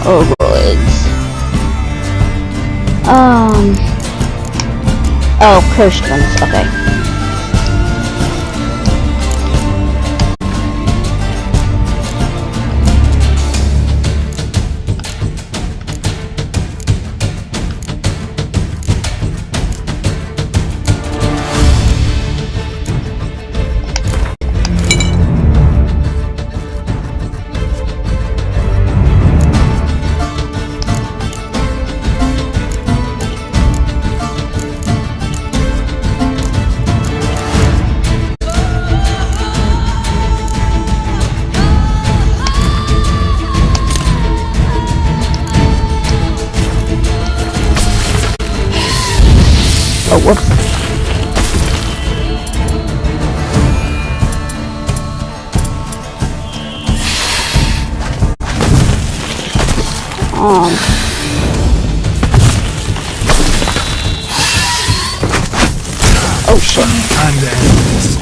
Oroids. Oh, cursed ones. Okay. Oh, whoops. Oh shit. Time to end this.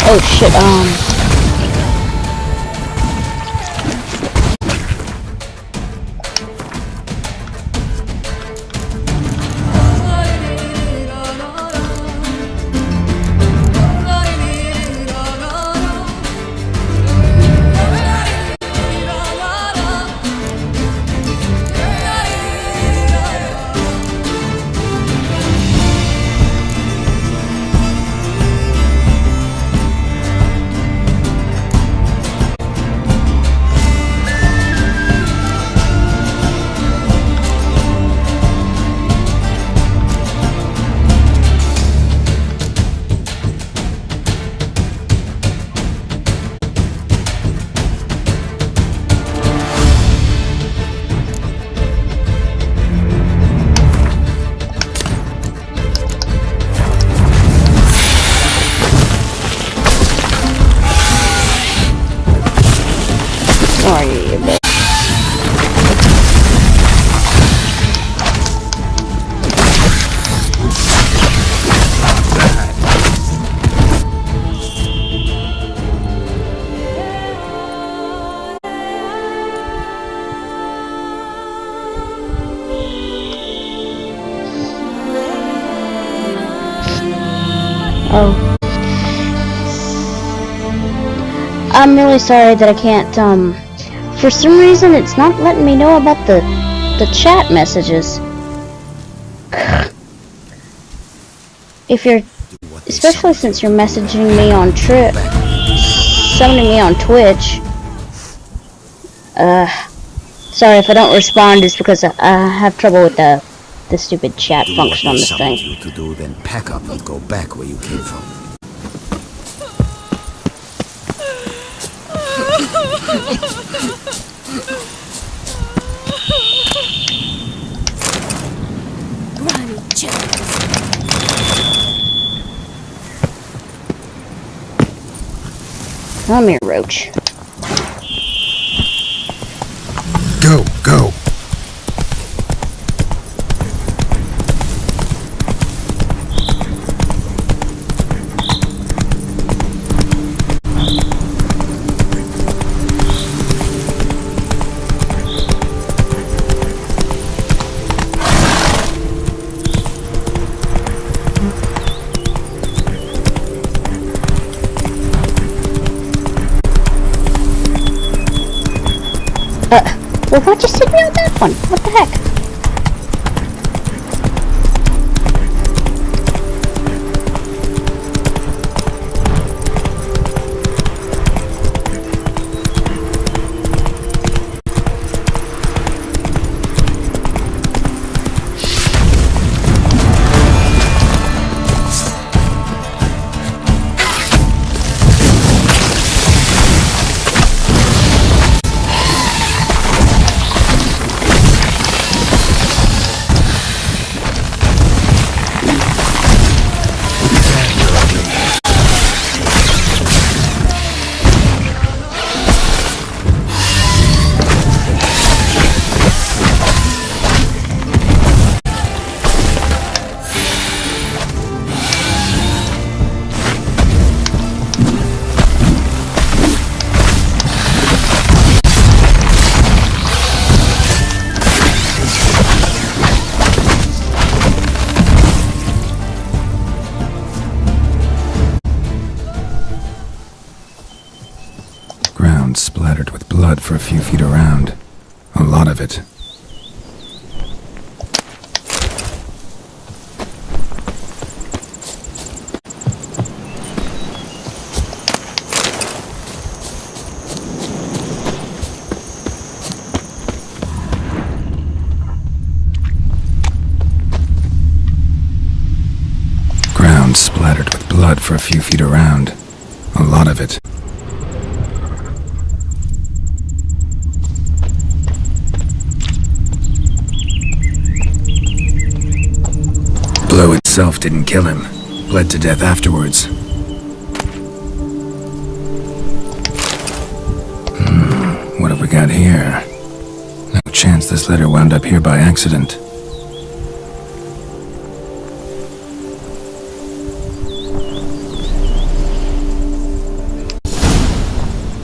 Oh shit, sorry, but oh. I'm really sorry that I can't, for some reason it's not letting me know about the chat messages. If you're, especially since you're messaging me on summoning me on Twitch. Sorry if I don't respond, it's because I have trouble with the stupid chat function on this thing. You to do, then pack up and go back where you came from. Come here, Roach. Go, go. Well, why'd you send me on that one? What the heck? Ground splattered with blood for a few feet around. A lot of it. Ground splattered with blood for a few feet around. A lot of it. Blow itself didn't kill him. Bled to death afterwards. What have we got here? No chance this letter wound up here by accident.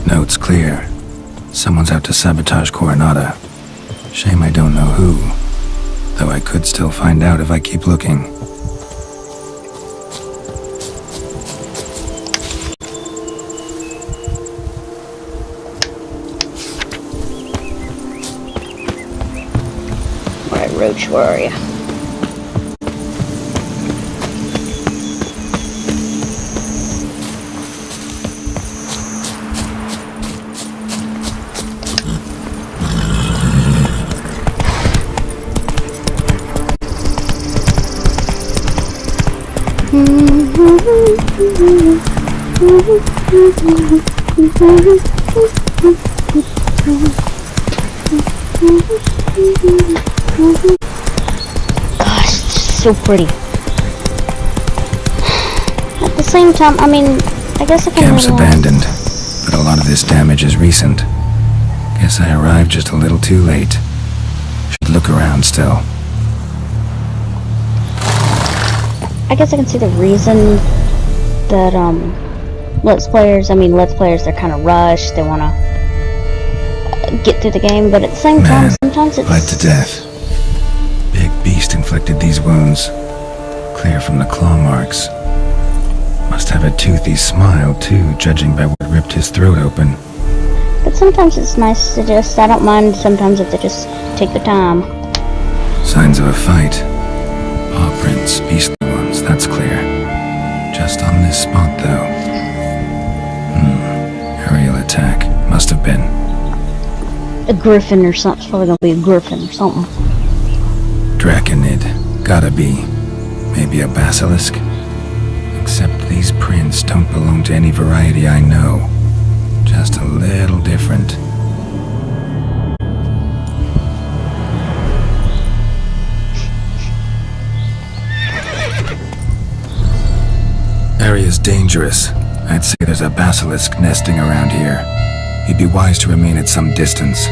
Note's clear. Someone's out to sabotage Coronata. Shame I don't know who. Though I could still find out if I keep looking. Alright, Roach, where are you? Gosh, it's so pretty. At the same time, I mean, I guess I can Camp's realize... abandoned, but a lot of this damage is recent. Guess I arrived just a little too late. Should look around still. I guess I can see the reason that, Let's Players, they're kind of rushed, they want to get through the game, but at the same time, sometimes it's... Bled to death. Big beast inflicted these wounds. Clear from the claw marks. Must have a toothy smile, too, judging by what ripped his throat open. But sometimes it's nice to just, I don't mind sometimes if they just take the time. Signs of a fight. Paw prints, beastly ones, that's clear. Just on this spot, though. Aerial attack. Must have been. A griffin or something. It's probably gonna be a griffin or something. Draconid. Gotta be. Maybe a basilisk? Except these prints don't belong to any variety I know. Just a little different. Area's dangerous. I'd say there's a basilisk nesting around here. You'd be wise to remain at some distance.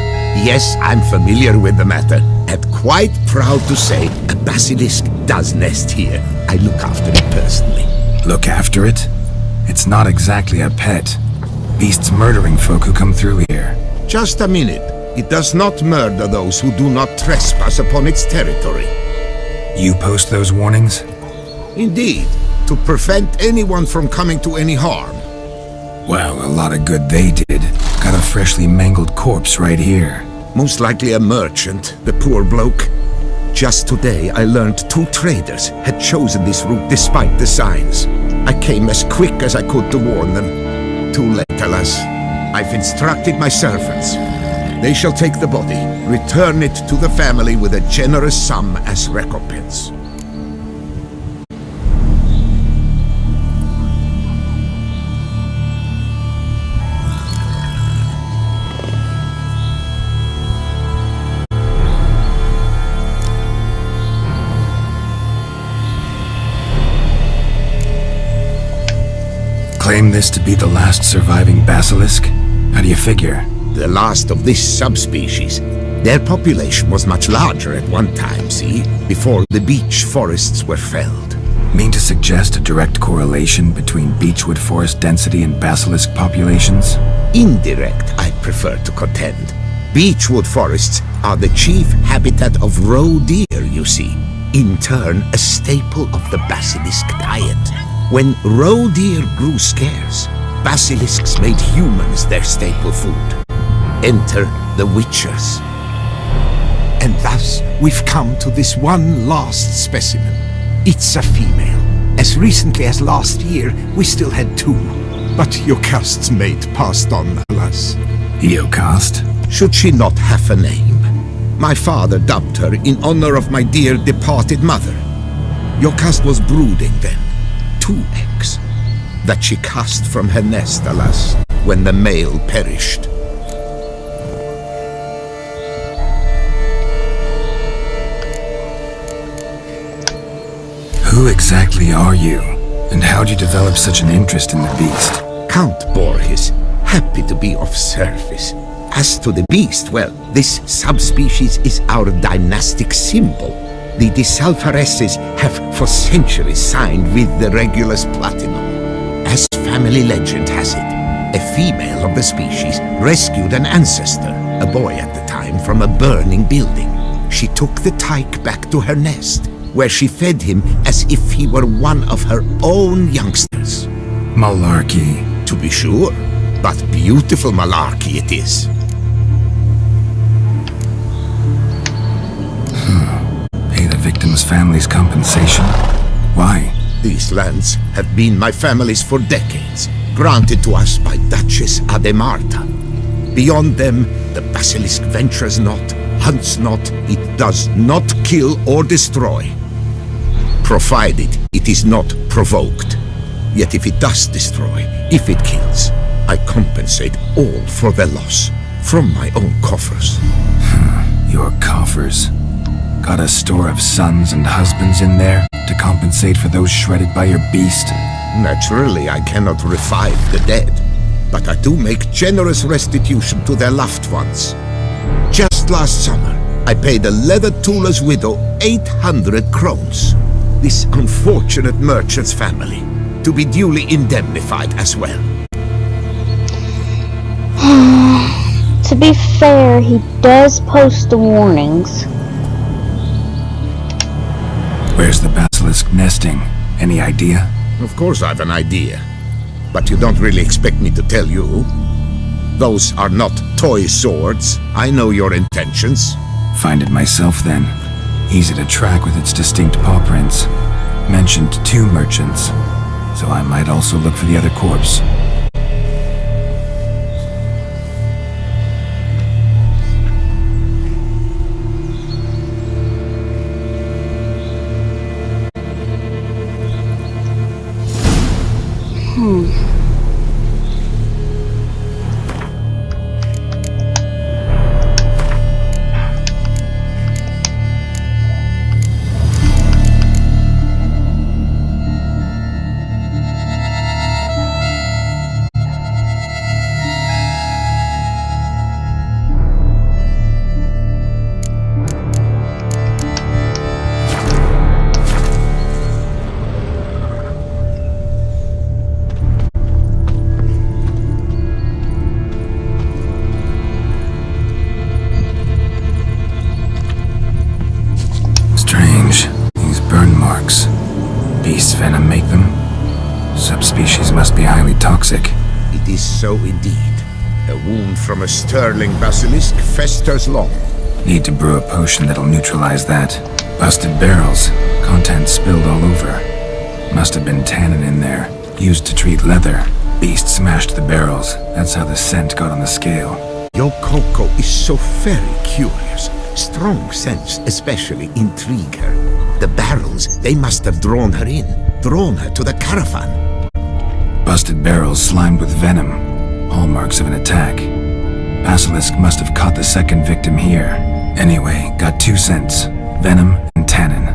Yes, I'm familiar with the matter, and quite proud to say a basilisk does nest here. I look after it personally. Look after it? It's not exactly a pet. Beasts murdering folk who come through here. Just a minute. It does not murder those who do not trespass upon its territory. You post those warnings? Indeed, to prevent anyone from coming to any harm. Well, a lot of good they did. Got a freshly mangled corpse right here. Most likely a merchant, the poor bloke. Just today I learned 2 traders had chosen this route despite the signs. I came as quick as I could to warn them. Too late, alas. I've instructed my servants. They shall take the body, return it to the family with a generous sum as recompense. Claim this to be the last surviving basilisk? How do you figure? The last of this subspecies. Their population was much larger at one time, see? Before the beech forests were felled. Mean to suggest a direct correlation between beechwood forest density and basilisk populations? Indirect, I prefer to contend. Beechwood forests are the chief habitat of roe deer, you see. In turn, a staple of the basilisk diet. When roe deer grew scarce, basilisks made humans their staple food. Enter the Witchers. And thus, we've come to this one last specimen. It's a female. As recently as last year, we still had 2. But Jocast's mate passed on, alas. Jocast? Should she not have a name? My father dubbed her in honor of my dear departed mother. Jocast was brooding then. 2 eggs. That she cast from her nest, alas, when the male perished. Who exactly are you? And how'd you develop such an interest in the beast? Count Borges, happy to be of service. As to the beast, well, this subspecies is our dynastic symbol. The Disalfareses have for centuries signed with the Regulus Platinum. As family legend has it, a female of the species rescued an ancestor, a boy at the time, from a burning building. She took the tyke back to her nest, where she fed him as if he were one of her own youngsters. Malarkey. To be sure, but beautiful malarkey it is. Pay the victim's family's compensation? Why? These lands have been my family's for decades, granted to us by Duchess Ademarta. Beyond them, the basilisk ventures not, hunts not, it does not kill or destroy. Provided it is not provoked. Yet if it does destroy, if it kills, I compensate all for the loss, from my own coffers. Your coffers? Got a store of sons and husbands in there to compensate for those shredded by your beast? Naturally, I cannot revive the dead, but I do make generous restitution to their loved ones. Just last summer, I paid a leather tooler's widow 800 crowns. This unfortunate merchant's family, to be duly indemnified as well. To be fair, he does post the warnings. Where's the basilisk nesting? Any idea? Of course I've an idea, but you don't really expect me to tell you. Those are not toy swords. I know your intentions. Find it myself then. Easy to track with its distinct paw prints. Mentioned 2 merchants, so I might also look for the other corpse. Beast venom make them? Subspecies must be highly toxic. It is so indeed. A wound from a sterling basilisk festers long. Need to brew a potion that'll neutralize that. Busted barrels. Contents spilled all over. Must have been tannin in there. Used to treat leather. Beast smashed the barrels. That's how the scent got on the scale. Your Coco is so very curious. Strong scents especially intrigue her. The barrels, they must have drawn her in. Drawn her to the caravan. Busted barrels slimed with venom. Hallmarks of an attack. Basilisk must have caught the second victim here. Anyway, got 2 scents. Venom and tannin.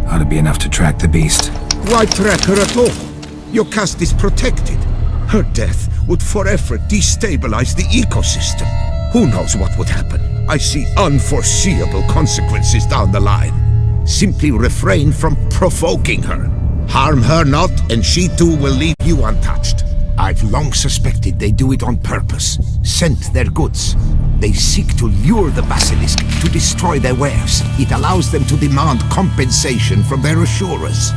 Ought to be enough to track the beast. Why track her at all? Your caste is protected. Her death would forever destabilize the ecosystem. Who knows what would happen? I see unforeseeable consequences down the line. Simply refrain from provoking her. Harm her not, and she too will leave you untouched. I've long suspected they do it on purpose. Scent their goods. They seek to lure the basilisk to destroy their wares. It allows them to demand compensation from their assurers.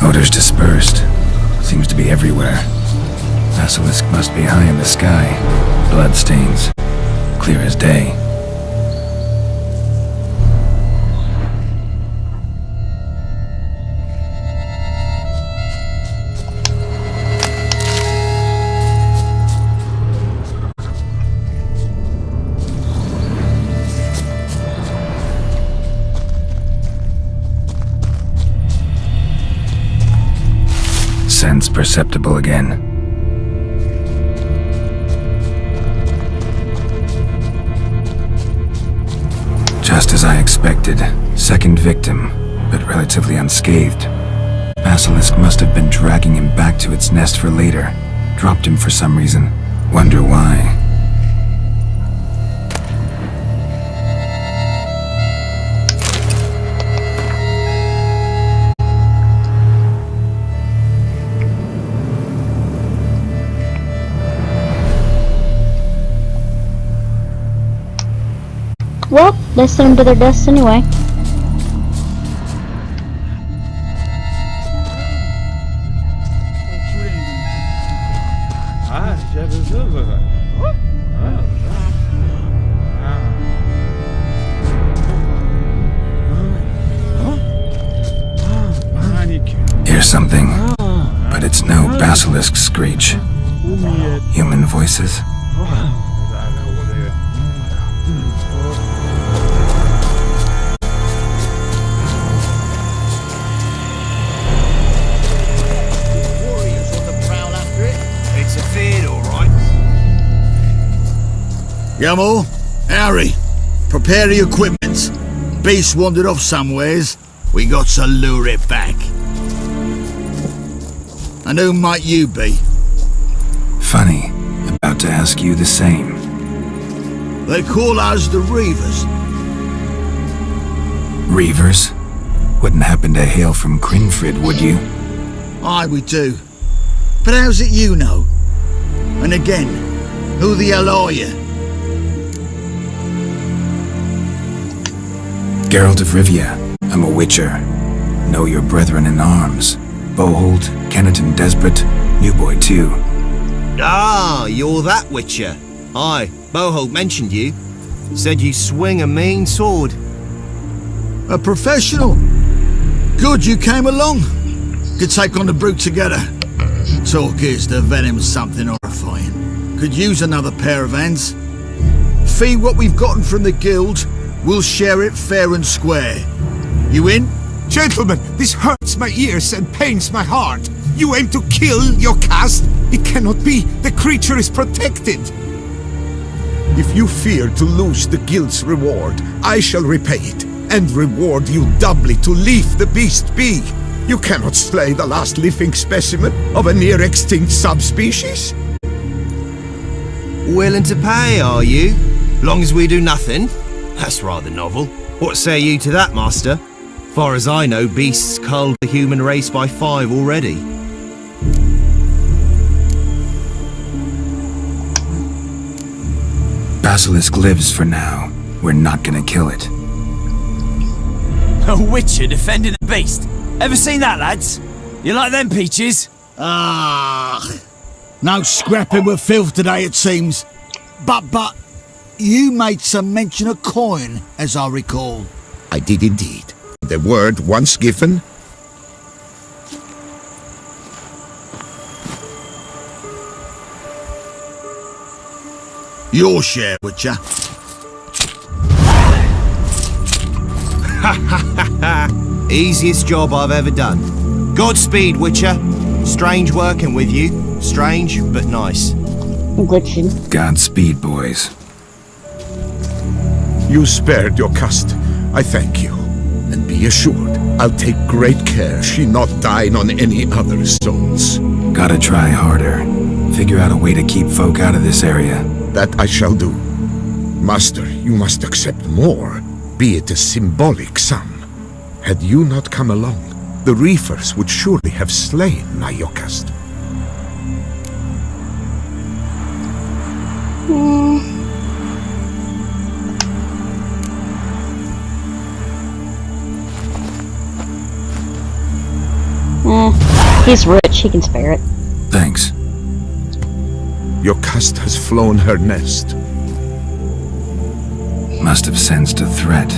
Odors dispersed. Seems to be everywhere. Basilisk must be high in the sky. Bloodstains. Clear as day. Sense perceptible again. Just as I expected. Second victim, but relatively unscathed. Basilisk must have been dragging him back to its nest for later. Dropped him for some reason. Wonder why. Well, they sent them to their deaths anyway. Here's something, but it's no basilisk screech. Human voices? Yamo, Harry, prepare the equipment. Beast wandered off somewheres. We got to lure it back. And who might you be? Funny. About to ask you the same. They call us the Reavers. Reavers? Wouldn't happen to hail from Crinfrid, would you? Aye, we do. But how's it you know? And again, who the hell are you? Geralt of Rivia. I'm a witcher. Know your brethren in arms. Bohold, Kenneton Desperate, New Boy too. Ah, you're that witcher. Aye, Bohold mentioned you. Said you swing a mean sword. A professional. Good you came along. Could take on the brute together. Talk is the venom's something horrifying. Could use another pair of hands. Fee what we've gotten from the guild. We'll share it fair and square. You in? Gentlemen, this hurts my ears and pains my heart. You aim to kill your caste? It cannot be. The creature is protected. If you fear to lose the guild's reward, I shall repay it, and reward you doubly to leave the beast be. You cannot slay the last living specimen of a near-extinct subspecies. Willing to pay, are you? Long as we do nothing? That's rather novel. What say you to that, master? Far as I know, beasts culled the human race by 5 already. Basilisk lives for now. We're not gonna kill it. A witcher defending a beast. Ever seen that, lads? You like them peaches? Ah, no scrapping with filth today, it seems. But, you made some mention of coin, as I recall. I did indeed. The word once given. Your share, Witcher. Easiest job I've ever done. Godspeed, Witcher. Strange working with you. Strange, but nice. Glitching. Godspeed, boys. You spared your cust. I thank you. And be assured, I'll take great care she not dine on any other souls. Gotta try harder. Figure out a way to keep folk out of this area. That I shall do. Master, you must accept more, be it a symbolic sum. Had you not come along, the Reefers would surely have slain Nayokast. He's rich, he can spare it. Thanks. Your cast has flown her nest. Must have sensed a threat.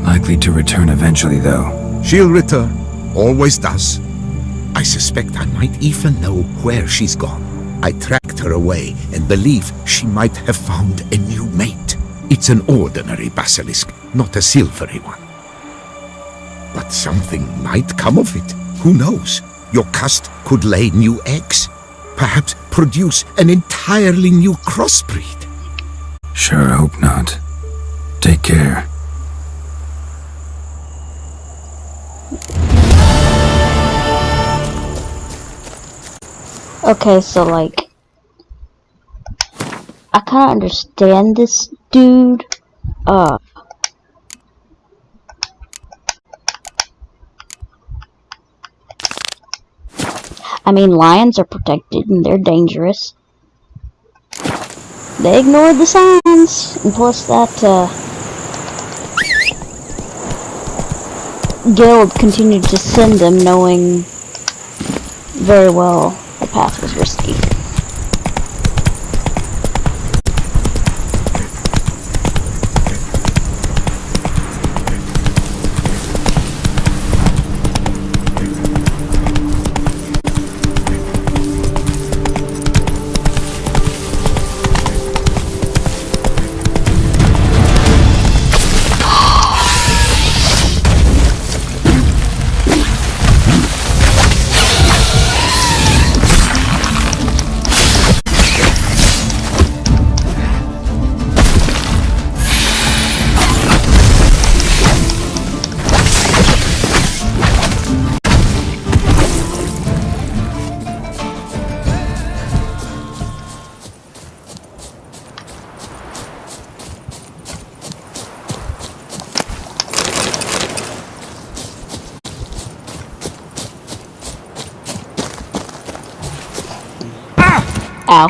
Likely to return eventually, though. She'll return. Always does. I suspect I might even know where she's gone. I tracked her away and believe she might have found a new mate. It's an ordinary basilisk, not a silvery one. But something might come of it. Who knows? Your cast could lay new eggs. Perhaps produce an entirely new crossbreed. Sure hope not. Take care. Okay, so like, I kinda understand this dude. I mean, lions are protected and they're dangerous. They ignored the signs, and plus that, guild continued to send them knowing very well the path was risky. Ow.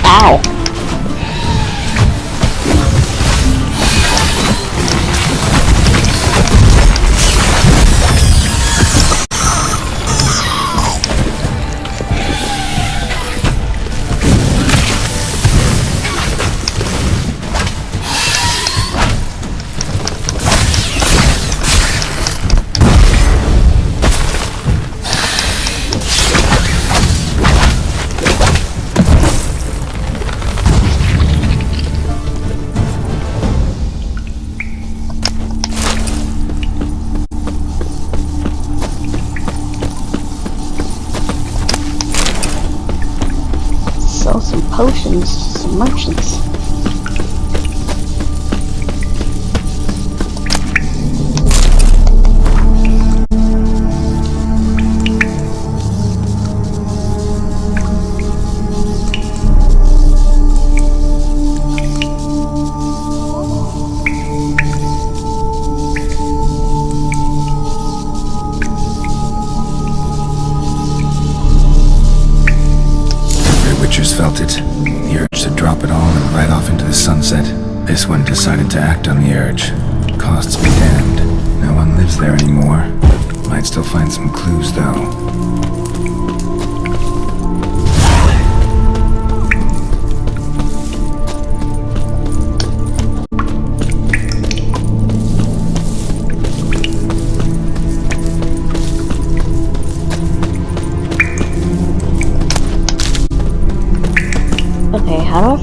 Ow. Sell some potions to some merchants. Felt it. The urge to drop it all and ride off into the sunset. This one decided to act on the urge. Costs be damned. No one lives there anymore. Might still find some clues, though.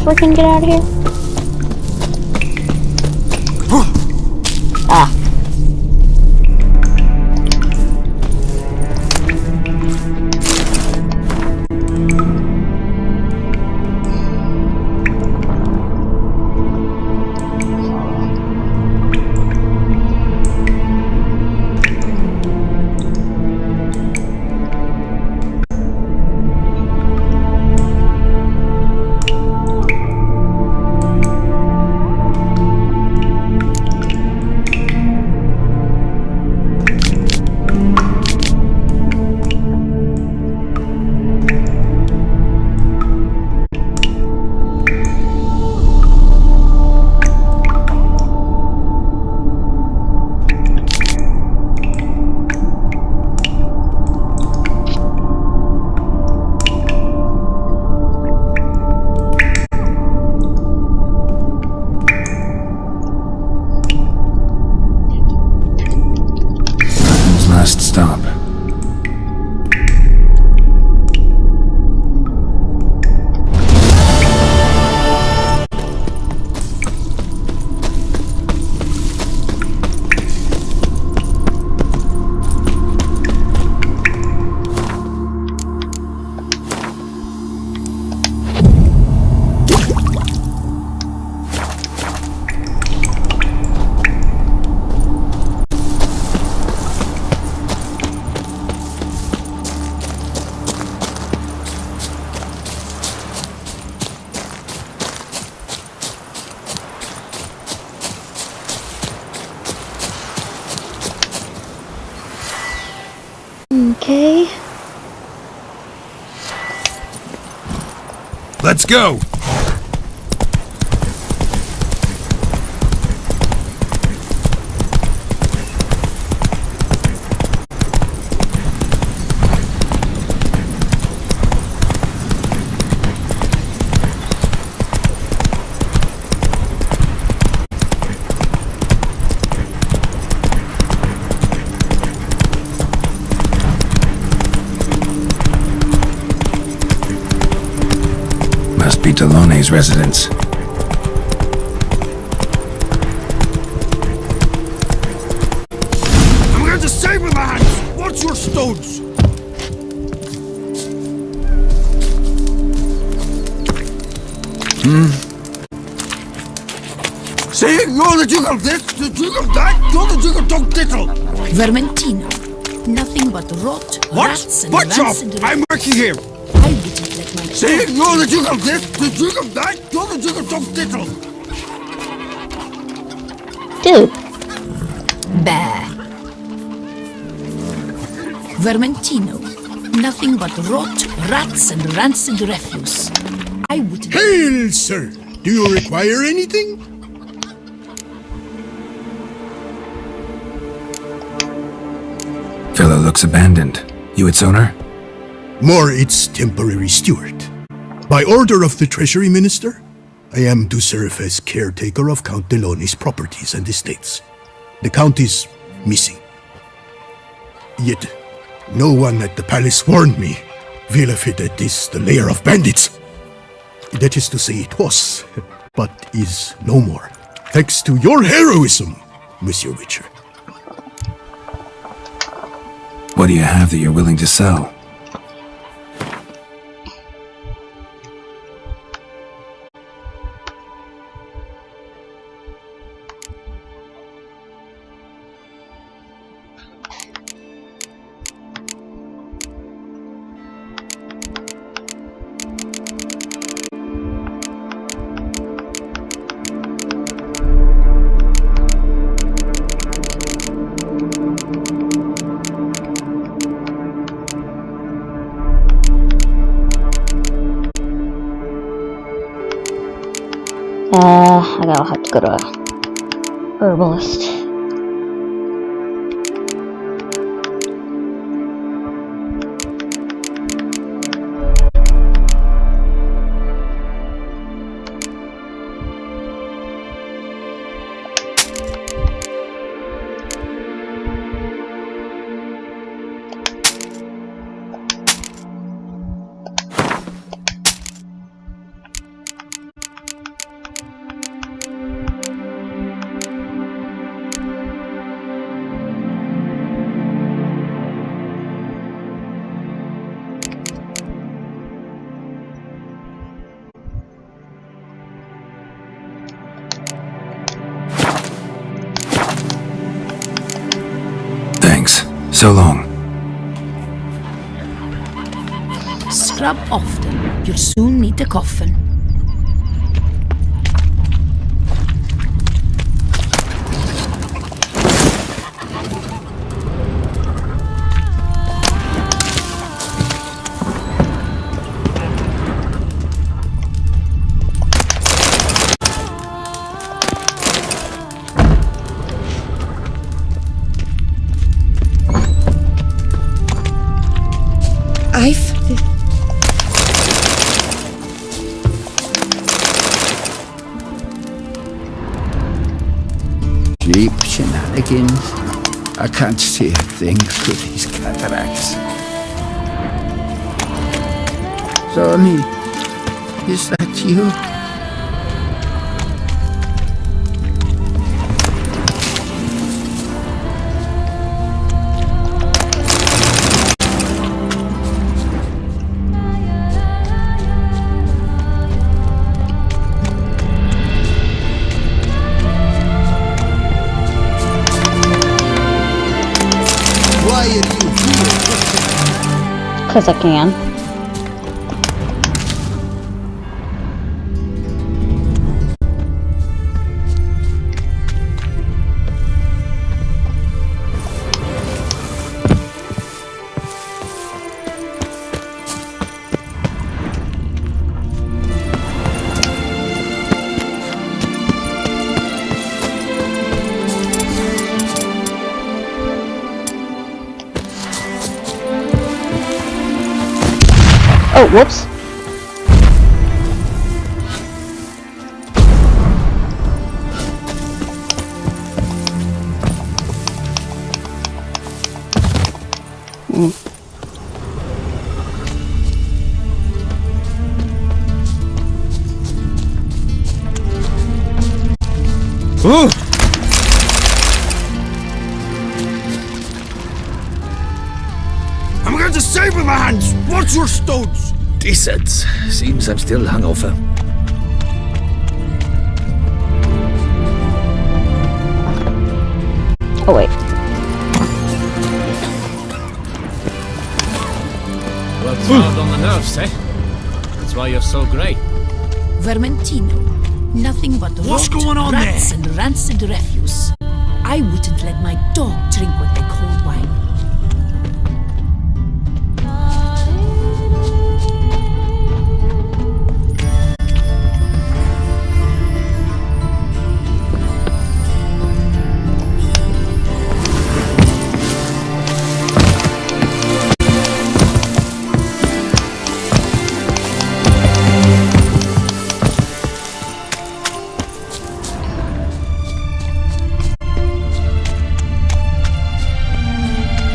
freaking get out of here? Ah. Last stop. Okay. Let's go! Must be Delonne's residence. I'm going to save with my hands! Watch your stones! See? You're the Duke of this, the Duke of that, you're the Duke of Don't Diddle! Vermentino. Nothing but rot, rats, and What's up? rancid... I'm working here! I wouldn't let my... See? You're the Duke of this, the Duke of that, you're the Duke of Don't Diddle! Dude. Bah. Vermentino. Nothing but rot, rats, and rancid refuse. I wouldn't... Hail, sir! Do you require anything? Villa looks abandoned. You its owner? More its temporary steward. By order of the Treasury Minister, I am to serve as caretaker of Count Delonne's properties and estates. The Count is missing. Yet, no one at the palace warned me. Villa Fidette is the lair of bandits. That is to say it was, but is no more. Thanks to your heroism, Monsieur Witcher. What do you have that you're willing to sell? I gotta have to go to herbalist. So long. Scrub often. You'll soon need a coffin. Cheap shenanigans. I can't see a thing through these cataracts. Sonny, is that you? Why are you here? Because I can. Oh, whoops. I'm going to save with my hands. What's your stones? Decent. Seems I'm still hungover. Oh, wait. Well, it's hard on the nerves, eh? That's why you're so great. Vermentino. Nothing but What's rot, going on rats there? and rancid refuse. I wouldn't let my dog drink what they call wine.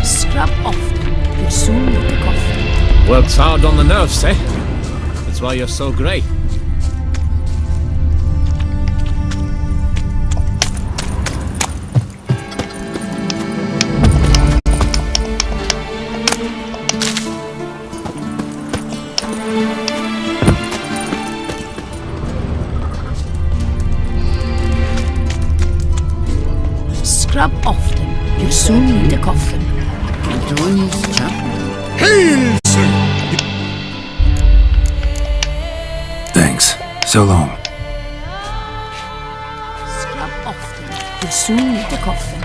Scrub often. You'll soon need a coffin. Well, it's hard on the nerves, eh? That's why you're so great. Scrub often. You'll soon need a coffin. Hail, sir! Thanks. So long. Scrub often. You'll soon need a coffin.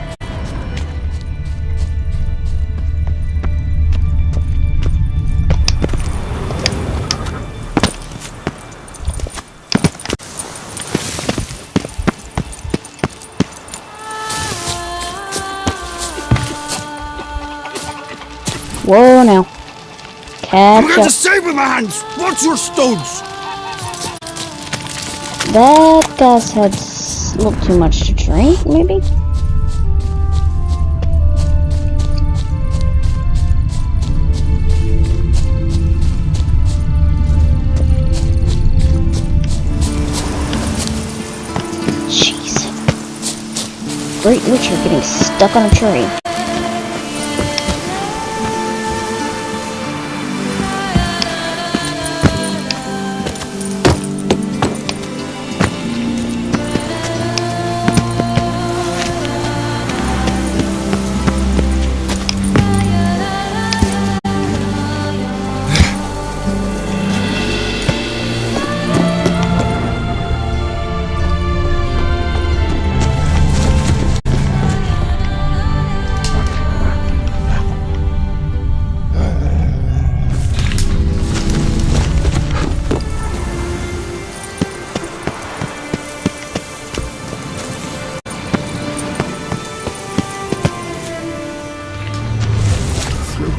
Whoa, now. I'm Catch going to up. save with my hands. What's your stones? That guy's had a little too much to drink, maybe? Jeez. Great Witcher getting stuck on a tree.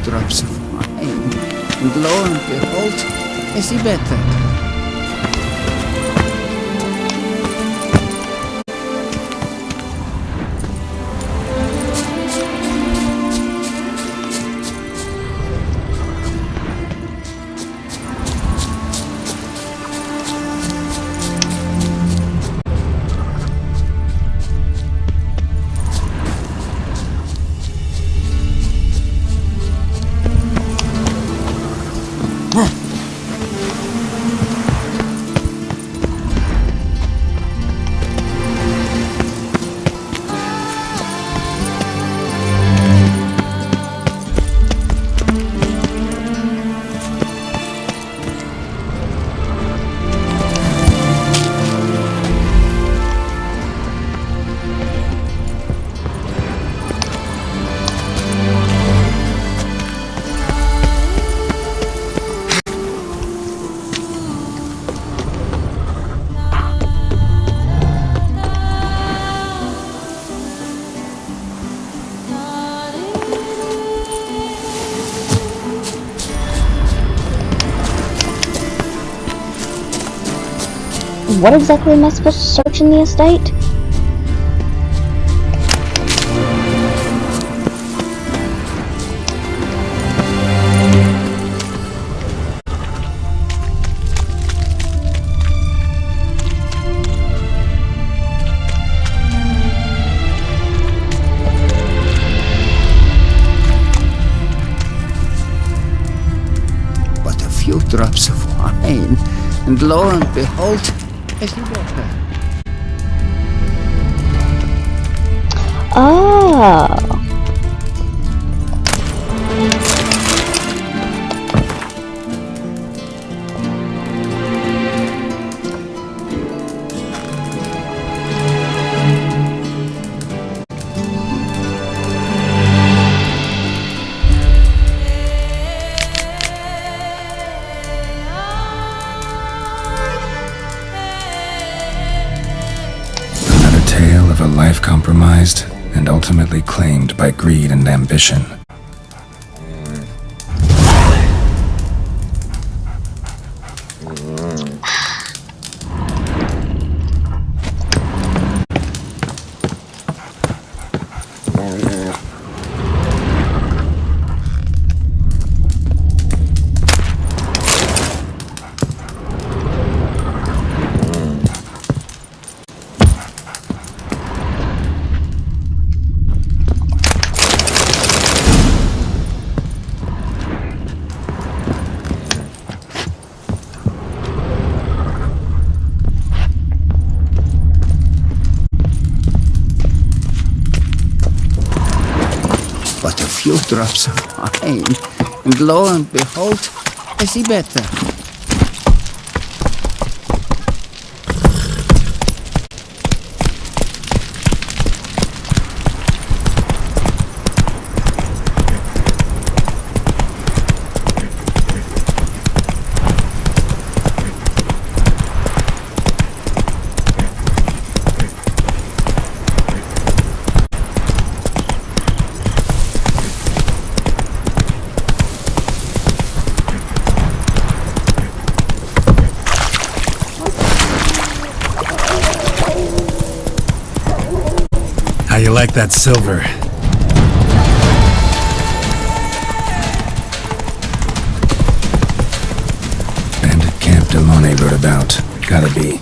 drops of wine, and lo and behold, I see better. What exactly am I supposed to search in the estate? But a few drops of wine, and lo and behold, I see better. Oh. Tale of a life compromised and ultimately claimed by greed and ambition. But a few drops of wine, and lo and behold, I see better. How you like that silver? Bandit Camp Delone wrote about. Gotta be.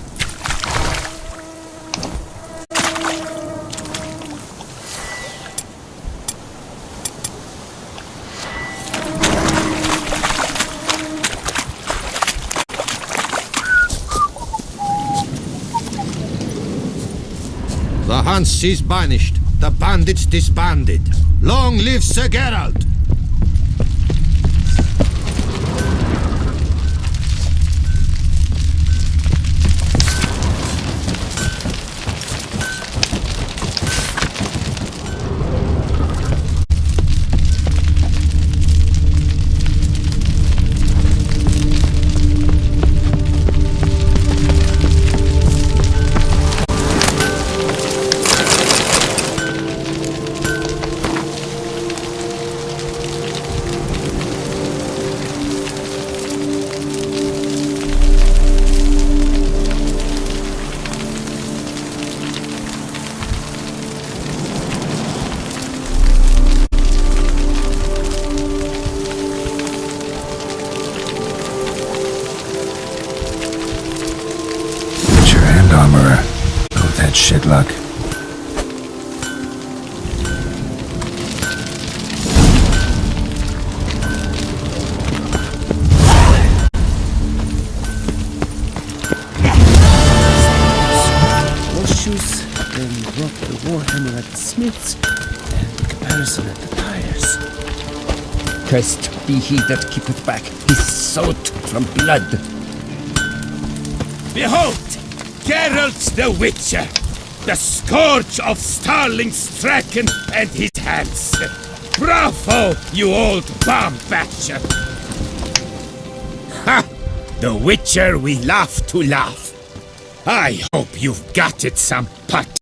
The Hunts is banished, the bandits disbanded. Long live Sir Geralt! Warhammer at the smiths, and the comparison at the tires. Cursed be he that keepeth back his soot from blood. Behold, Geralt the Witcher, the scourge of Starling Straken and his hands. Bravo, you old bomb batcher! Ha! The Witcher we love to laugh. I hope you've got it some pathetic